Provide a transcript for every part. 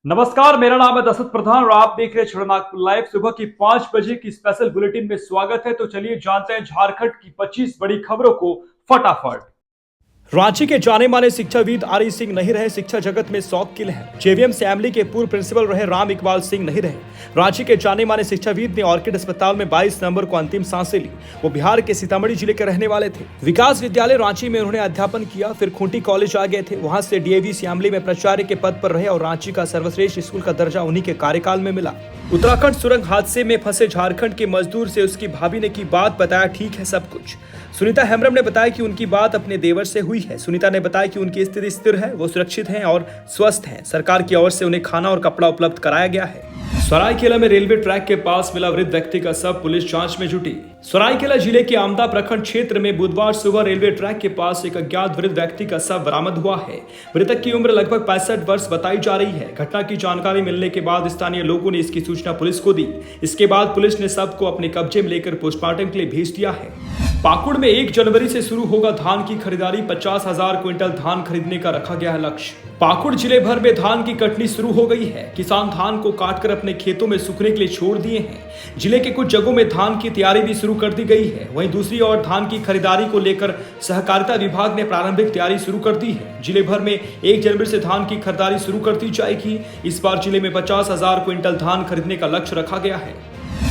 नमस्कार, मेरा नाम है दशरथ प्रधान और आप देख रहे हैं छड़नागपुर लाइव। सुबह की 5 बजे की स्पेशल बुलेटिन में स्वागत है। तो चलिए जानते हैं झारखंड की 25 बड़ी खबरों को फटाफट। रांची के जाने माने शिक्षाविद आरई सिंह नहीं रहे शिक्षा जगत में शौक किल है। जेवीएम सैमली के पूर्व प्रिंसिपल रहे राम इकबाल सिंह नहीं रहे। रांची के जाने माने शिक्षाविद ने ऑर्किड अस्पताल में 22 नवंबर को अंतिम सांसें ली। वो बिहार के सीतामढ़ी जिले के रहने वाले थे। विकास विद्यालय रांची में उन्होंने अध्यापन किया, फिर खूंटी कॉलेज आ गए थे। वहां से डीएवी सैमली में प्राचार्य के पद पर रहे और रांची का सर्वश्रेष्ठ स्कूल का दर्जा उन्हीं के कार्यकाल में मिला। उत्तराखंड सुरंग हादसे में फंसे झारखंड के मजदूर से उसकी भाभी ने की बात, बताया ठीक है सब कुछ। सुनीता हेम्ब्रम ने बताया कि उनकी बात अपने देवर से हुई है। सुनीता ने बताया कि उनकी स्थिति स्थिर है, वो सुरक्षित हैं और स्वस्थ हैं। सरकार की ओर से उन्हें खाना और कपड़ा उपलब्ध कराया गया है। सरायकेला में रेलवे ट्रैक के पास मिला वृद्ध व्यक्ति का शव, पुलिस जांच में जुटी। सरायकेला जिले के आमदा प्रखंड क्षेत्र में बुधवार सुबह रेलवे ट्रैक के पास एक अज्ञात वृद्ध व्यक्ति का शव बरामद हुआ है। मृतक की उम्र लगभग 65 वर्ष बताई जा रही है। घटना की जानकारी मिलने के बाद स्थानीय लोगों ने इसकी सूचना पुलिस को दी। इसके बाद पुलिस ने शव को अपने कब्जे में लेकर पोस्टमार्टम के लिए भेज दिया है। पाकुड़ में 1 जनवरी से शुरू होगा धान की खरीदारी। 50,000 क्विंटल धान खरीदने का रखा गया है लक्ष्य। पाकुड़ जिले भर में धान की कटनी शुरू हो गई है। किसान धान को काटकर अपने खेतों में सूखने के लिए छोड़ दिए हैं। जिले के कुछ जगहों में धान की तैयारी भी शुरू कर दी गई है। वहीं दूसरी ओर धान की खरीदारी को लेकर सहकारिता विभाग ने प्रारंभिक तैयारी शुरू कर दी है। जिले भर में 1 जनवरी से धान की खरीदारी शुरू कर दी जाएगी। इस बार जिले में 50,000 क्विंटल धान खरीदने का लक्ष्य रखा गया है।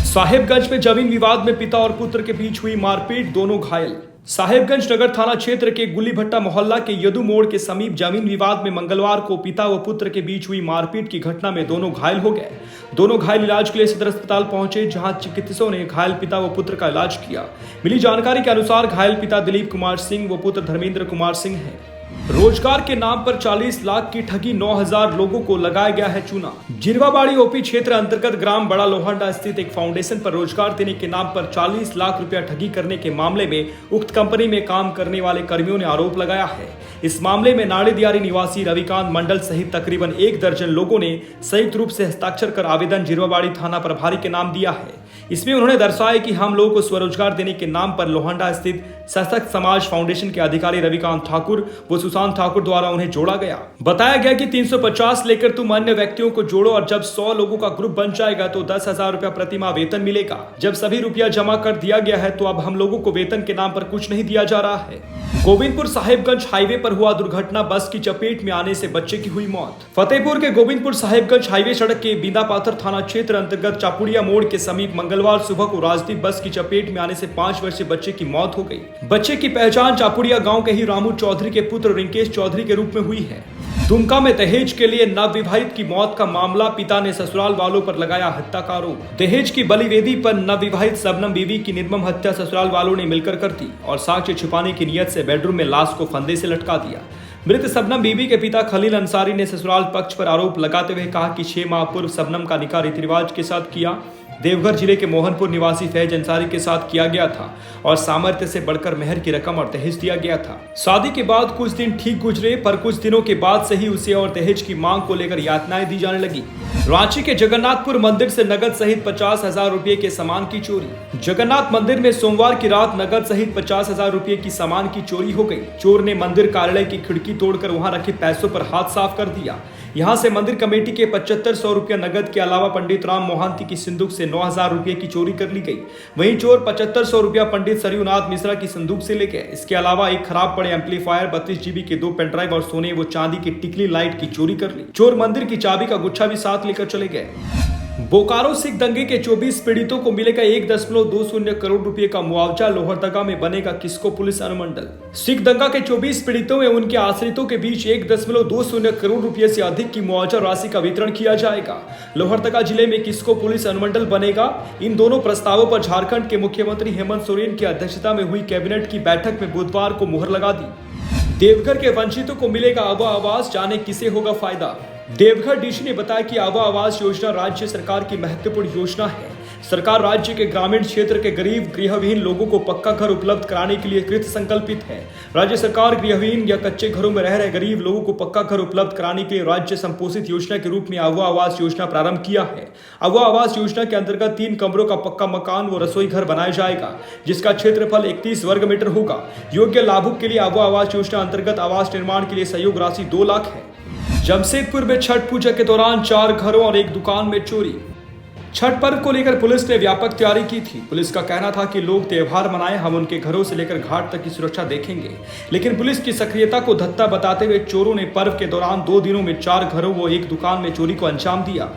साहेबगंज में जमीन विवाद में पिता और पुत्र के बीच हुई मारपीट, दोनों घायल। साहेबगंज नगर थाना क्षेत्र के गुल्लीभट्टा मोहल्ला के यदु मोड़ के समीप जमीन विवाद में मंगलवार को पिता व पुत्र के बीच हुई मारपीट की घटना में दोनों घायल हो गए। दोनों घायल इलाज के लिए सदर अस्पताल पहुंचे, जहां चिकित्सकों ने घायल पिता व पुत्र का इलाज किया। मिली जानकारी के अनुसार घायल पिता दिलीप कुमार सिंह व पुत्र धर्मेंद्र कुमार सिंह है। रोजगार के नाम पर 40 लाख की ठगी, 9,000 लोगों को लगाया गया है चूना। जिरवाबाड़ी ओपी क्षेत्र अंतर्गत ग्राम बड़ा लोहांडा स्थित एक फाउंडेशन पर रोजगार देने के नाम पर 40 लाख रुपया ठगी करने के मामले में उक्त कंपनी में काम करने वाले कर्मियों ने आरोप लगाया है। इस मामले में नाड़ेदियारी निवासी रविकांत मंडल सहित तकरीबन 1 दर्जन लोगों ने संयुक्त रूप से हस्ताक्षर कर आवेदन जिरवाबाड़ी थाना प्रभारी के नाम दिया है। इसमें उन्होंने दर्शाया कि हम लोगों को स्वरोजगार देने के नाम पर लोहांडा स्थित सशक्त समाज फाउंडेशन के अधिकारी रविकांत ठाकुर व सुशांत ठाकुर द्वारा उन्हें जोड़ा गया। बताया गया कि 350 लेकर तुम अन्य व्यक्तियों को जोड़ो और जब 100 लोगों का ग्रुप बन जाएगा तो 10,000 रुपया प्रति माह वेतन मिलेगा। जब सभी रुपया जमा कर दिया गया है तो अब हम लोगों को वेतन के नाम पर कुछ नहीं दिया जा रहा है। गोविंदपुर साहिबगंज हाईवे पर हुआ दुर्घटना, बस की चपेट में आने से बच्चे की हुई मौत। फतेहपुर के गोविंदपुर साहिबगंज हाईवे सड़क के बीदापाथर थाना क्षेत्र अंतर्गत चापुड़िया मोड़ के समीप मंगलवार सुबह को राजदीप बस की चपेट में आने से 5 वर्षीय बच्चे की मौत हो गई। बच्चे की पहचान चापुड़िया गांव के ही रामू चौधरी के पुत्र रिंकेश चौधरी के रूप में हुई है। दुमका में दहेज के लिए नवविवाहित की मौत का मामला, पिता ने ससुराल वालों पर लगाया हत्या का आरोप। दहेज की बलिवेदी पर नवविवाहित शबनम बीवी की निर्मम हत्या ससुराल वालों ने मिलकर कर दी और साक्ष्य छिपाने की नियत से बेडरूम में लाश को फंदे से लटका दिया। मृत शबनम बीवी के पिता खलील अंसारी ने ससुराल पक्ष पर आरोप लगाते हुए कहा कि 6 माह पूर्व शबनम का निकाह रीति रिवाज के साथ किया। देवघर जिले के मोहनपुर निवासी फैज अंसारी के साथ किया गया था और सामर्थ्य से बढ़कर मेहर की रकम और दहेज दिया गया था। शादी के बाद कुछ दिन ठीक गुजरे, पर कुछ दिनों के बाद से ही उसे और दहेज की मांग को लेकर यातनाएं दी जाने लगी। रांची के जगन्नाथपुर मंदिर से नगद सहित 50,000 रुपए के सामान की चोरी। जगन्नाथ मंदिर में सोमवार की रात नगद सहित 50,000 रुपए की सामान की चोरी हो गई। चोर ने मंदिर कार्यालय की खिड़की तोड़कर वहां रखे पैसों पर हाथ साफ कर दिया। यहां से मंदिर कमेटी के 7500 रुपया नगद के अलावा पंडित राम मोहंती की सिंदूक से 9,000 रुपए की चोरी कर ली गई। वहीं चोर 7500 रुपया पंडित सरयूनाथ मिश्रा की संदूक से ले गए। इसके अलावा एक खराब पड़े एम्पलीफायर, 32 GB के 2 पेनड्राइव और सोने व चांदी की टिकली लाइट की चोरी कर ली। चोर मंदिर की चाबी का गुच्छा भी साथ लेकर चले गए। बोकारो सिख दंगे के 24 पीड़ितों को मिलेगा 1.20 करोड़ रुपए का मुआवजा। लोहरदगा में बनेगा किस्को पुलिस अनुमंडल। सिख दंगा के 24 पीड़ितों में उनके आश्रितों के बीच 1.20 करोड़ रुपए से अधिक की मुआवजा राशि का वितरण किया जाएगा। लोहरदगा जिले में किस्को पुलिस अनुमंडल बनेगा। इन दोनों प्रस्तावों पर झारखंड के मुख्यमंत्री हेमंत सोरेन की अध्यक्षता में हुई कैबिनेट की बैठक में बुधवार को मुहर लगा दी। देवघर के वंचितों को मिलेगा आबा आवास, जाने किसे होगा फायदा। देवघर डीसी ने बताया कि आबा आवास योजना राज्य सरकार की महत्वपूर्ण योजना है। सरकार राज्य के ग्रामीण क्षेत्र के गरीब गृहविहीन लोगों को पक्का घर उपलब्ध कराने के लिए कृत संकल्पित है। राज्य सरकार गृहविहीन या कच्चे घरों में रह रहे गरीब लोगों को पक्का घर उपलब्ध कराने के लिए राज्य संपोषित योजना के रूप में आबा आवास योजना प्रारंभ किया है। आबा आवास योजना के अंतर्गत 3 कमरों का पक्का मकान व रसोई घर बनाया जाएगा, जिसका क्षेत्रफल 31 वर्ग मीटर होगा। योग्य लाभुक के लिए आबा आवास योजना अंतर्गत आवास निर्माण के लिए सहयोग राशि 2 लाख है। जमशेदपुर में छठ पूजा के दौरान 4 घरों और एक दुकान में चोरी। छठ पर्व को लेकर पुलिस ने व्यापक तैयारी की थी। पुलिस का कहना था कि लोग त्योहार मनाएं, हम उनके घरों से लेकर घाट तक की सुरक्षा देखेंगे। लेकिन पुलिस की सक्रियता को धत्ता बताते हुए चोरों ने पर्व के दौरान 2 दिनों में 4 घरों व एक दुकान में चोरी को अंजाम दिया।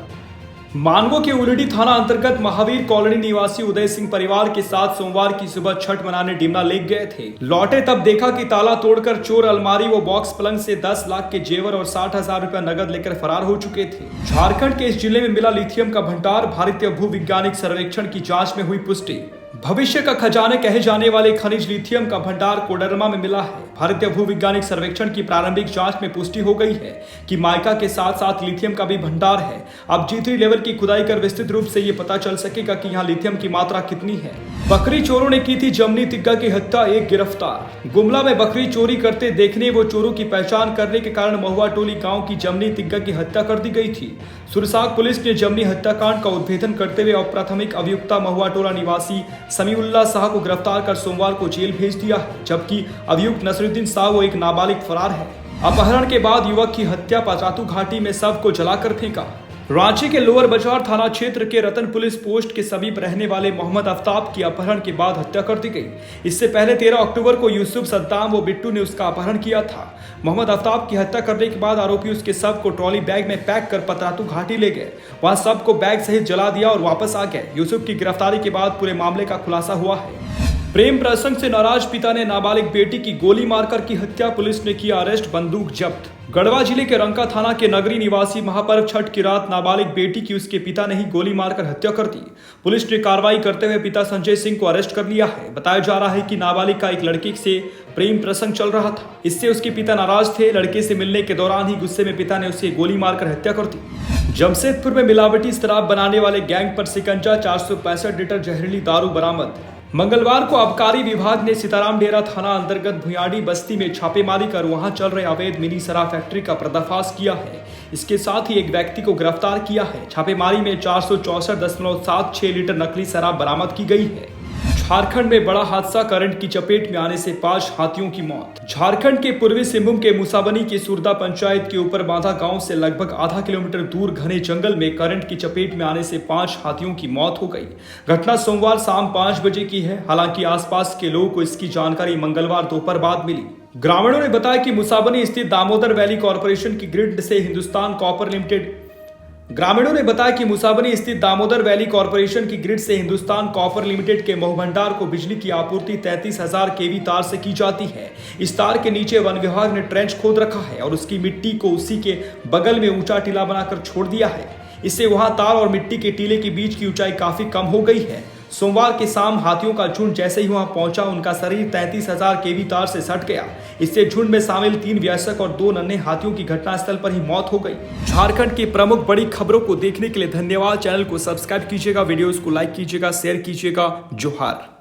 मानगो के उलडी थाना अंतर्गत महावीर कॉलोनी निवासी उदय सिंह परिवार के साथ सोमवार की सुबह छठ मनाने डिमना लेक गए थे। लौटे तब देखा कि ताला तोड़कर चोर अलमारी व बॉक्स पलंग से 10 लाख के जेवर और 60,000 रुपया नगद लेकर फरार हो चुके थे। झारखंड के इस जिले में मिला लिथियम का भंडार। भारतीय भूविज्ञानिक सर्वेक्षण की जांच में हुई पुष्टि। भविष्य का खजाने कहे जाने वाले खनिज लिथियम का भंडार कोडरमा में मिला है। भारतीय भूविज्ञानिक सर्वेक्षण की प्रारंभिक जांच में पुष्टि हो गई है कि माइका के साथ साथ लिथियम का भी भंडार है। अब G3 लेवल की खुदाई कर विस्तृत रूप से ये पता चल सकेगा कि यहाँ लिथियम की मात्रा कितनी है। बकरी चोरों ने की थी जमनी तिग्गा की हत्या, एक गिरफ्तार। गुमला में बकरी चोरी करते देखने व चोरों की पहचान करने के कारण महुआ टोली गांव की जमनी तिग्गा की हत्या कर दी गई थी। सुरसाग पुलिस ने जमनी हत्याकांड का उद्भेदन करते हुए अप्राथमिक अभियुक्ता महुआ टोला निवासी समीउल्लाह शाह को गिरफ्तार कर सोमवार को जेल भेज दिया है, जबकि अभियुक्त नसरुद्दीन शाह वो एक नाबालिग फरार है। अपहरण के बाद युवक की हत्या पचातू घाटी में शव को जलाकर फेंका। रांची के लोअर बाजार थाना क्षेत्र के रतन पुलिस पोस्ट के समीप रहने वाले मोहम्मद आफ्ताब की अपहरण के बाद हत्या कर दी गई। इससे पहले 13 अक्टूबर को यूसुफ, सद्दाम व बिट्टू ने उसका अपहरण किया था। मोहम्मद आफ्ताब की हत्या करने के बाद आरोपी उसके शव को ट्रॉली बैग में पैक कर पतरातू घाटी ले गए। वहां शव को बैग सहित जला दिया और वापस आ गए। यूसुफ की गिरफ्तारी के बाद पूरे मामले का खुलासा हुआ है। प्रेम प्रसंग से नाराज पिता ने नाबालिग बेटी की गोली मारकर की हत्या, पुलिस ने किया अरेस्ट, बंदूक जब्त। गढ़वा जिले के रंका थाना के नगरी निवासी महापर्व छठ की रात नाबालिग बेटी की उसके पिता ने ही गोली मारकर हत्या कर दी। पुलिस ने कार्रवाई करते हुए पिता संजय सिंह को अरेस्ट कर लिया है। बताया जा रहा है कि नाबालिग का एक लड़के से प्रेम प्रसंग चल रहा था। इससे उसके पिता नाराज थे। लड़के से मिलने के दौरान ही गुस्से में पिता ने उसे गोली मारकर हत्या कर दी। जमशेदपुर में मिलावटी शराब बनाने वाले गैंग पर शिकंजा, 465 लीटर जहरीली दारू बरामद। मंगलवार को आबकारी विभाग ने सीताराम डेरा थाना अंतर्गत भुयाड़ी बस्ती में छापेमारी कर वहां चल रहे अवैध मिनी शराब फैक्ट्री का पर्दाफाश किया है। इसके साथ ही एक व्यक्ति को गिरफ्तार किया है। छापेमारी में 464.76 लीटर नकली शराब बरामद की गई है। झारखंड में बड़ा हादसा, करंट की चपेट में आने से 5 हाथियों की मौत। झारखंड के पूर्वी सिंहभूम के मुसाबनी की सुरदा पंचायत के ऊपर बांधा गांव से लगभग आधा किलोमीटर दूर घने जंगल में करंट की चपेट में आने से 5 हाथियों की मौत हो गई। घटना सोमवार शाम 5 बजे की है। हालांकि आसपास के लोगों को इसकी जानकारी मंगलवार दोपहर बाद मिली। ग्रामीणों ने बताया कि मुसाबनी स्थित दामोदर वैली कॉर्पोरेशन की ग्रिड से हिंदुस्तान कॉपर लिमिटेड की ग्रिड से हिंदुस्तान कॉपर लिमिटेड के महभंडार को बिजली की आपूर्ति 33,000 केवी तार से की जाती है। इस तार के नीचे वन विभाग ने ट्रेंच खोद रखा है और उसकी मिट्टी को उसी के बगल में ऊंचा टीला बनाकर छोड़ दिया है। इससे वहां तार और मिट्टी के टीले के बीच की ऊंचाई काफी कम हो गई है। सोमवार के शाम हाथियों का झुंड जैसे ही वहां पहुंचा, उनका शरीर 33,000 केवी तार से सट गया। इससे झुंड में शामिल 3 वयस्क और 2 नन्हे हाथियों की घटनास्थल पर ही मौत हो गई। झारखंड की प्रमुख बड़ी खबरों को देखने के लिए धन्यवाद। चैनल को सब्सक्राइब कीजिएगा, वीडियोस को लाइक कीजिएगा, शेयर कीजिएगा। जोहार।